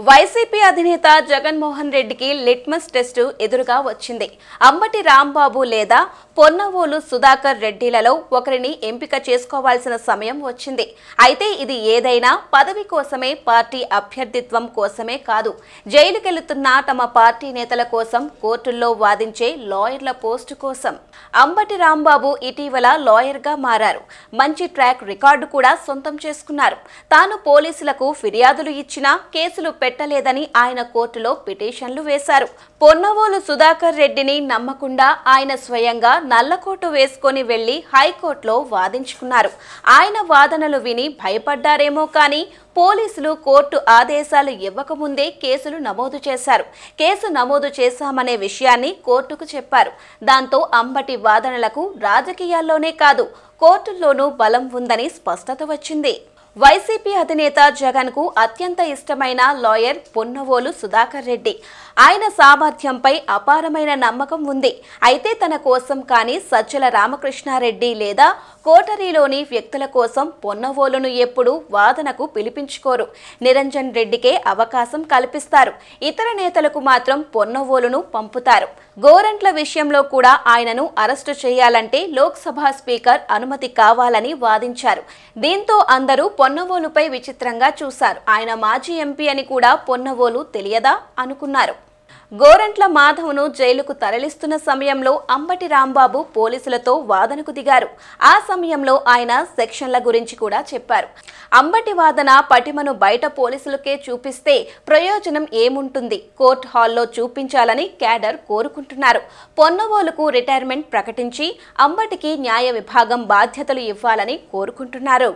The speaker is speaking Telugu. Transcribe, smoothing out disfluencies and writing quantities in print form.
వైసీపీ అధినేత జగన్మోహన్ రెడ్డికి లిట్మస్ టెస్టు ఎదురుగా వచ్చింది. అంబటి రాంబాబు లేదా పొన్నవోలు సుధాకర్ రెడ్డిలలో ఒకరిని ఎంపిక చేసుకోవాల్సిన సమయం వచ్చింది. అయితే ఇది ఏదైనా పదవి కోసమే, పార్టీ అభ్యర్థిత్వం కోసమే కాదు, జైలుకెళ్తున్న తమ పార్టీ నేతల కోసం కోర్టుల్లో వాదించే లాయర్ల పోస్టు కోసం. అంబటి రాంబాబు ఇటీవల లాయర్గా మారారు. మంచి ట్రాక్ రికార్డు కూడా సొంతం చేసుకున్నారు. తాను పోలీసులకు ఫిర్యాదులు ఇచ్చినా కేసులు పెట్టలేదని ఆయన కోర్టులో పిటిషన్లు వేశారు. పొన్నవోలు సుధాకర్ రెడ్డిని నమ్మకుండా ఆయన స్వయంగా నల్లకోటు వేసుకొని వెళ్లి హైకోర్టులో వాదించుకున్నారు. ఆయన వాదనలు విని భయపడ్డారేమో కానీ పోలీసులు కోర్టు ఆదేశాలు ఇవ్వకముందే కేసులు నమోదు చేశారు. కేసు నమోదు చేశామనే విషయాన్ని కోర్టుకు చెప్పారు. దాంతో అంబటి వాదనలకు రాజకీయాల్లోనే కాదు, కోర్టుల్లోనూ బలం ఉందని స్పష్టత వచ్చింది. వైసీపీ అధినేత జగన్ కు అత్యంత ఇష్టమైన లాయర్ పొన్నవోలు సుధాకర్ రెడ్డి. ఆయన సామర్థ్యంపై అపారమైన నమ్మకం ఉంది. అయితే తన కోసం కానీ సజ్జల రామకృష్ణారెడ్డి లేదా కోటరీలోని వ్యక్తుల కోసం పొన్నవోలును ఎప్పుడూ వాదనకు పిలిపించుకోరు. నిరంజన్ రెడ్డికే అవకాశం కల్పిస్తారు. ఇతర నేతలకు మాత్రం పొన్నవోలును పంపుతారు. గోరంట్ల విషయంలో కూడా ఆయనను అరెస్టు చేయాలంటే లోక్సభ స్పీకర్ అనుమతి కావాలని వాదించారు. దీంతో అందరూ పొన్నవోలుపై విచిత్రంగా చూశారు. ఆయన మాజీ ఎంపీ అని కూడా పొన్నవోలు తెలియదా అనుకున్నారు. గోరంట్ల మాధవ్ను జైలుకు తరలిస్తున్న సమయంలో అంబటి రాంబాబు పోలీసులతో వాదనకు దిగారు. ఆ సమయంలో ఆయన సెక్షన్ల గురించి కూడా చెప్పారు. అంబటి వాదన పటిమను బయట పోలీసులకే చూపిస్తే ప్రయోజనం ఏముంటుంది? కోర్టు హాల్లో చూపించాలని క్యాడర్ కోరుకుంటున్నారు. పొన్నవోలుకు రిటైర్మెంట్ ప్రకటించి అంబటికి న్యాయ విభాగం బాధ్యతలు ఇవ్వాలని కోరుకుంటున్నారు.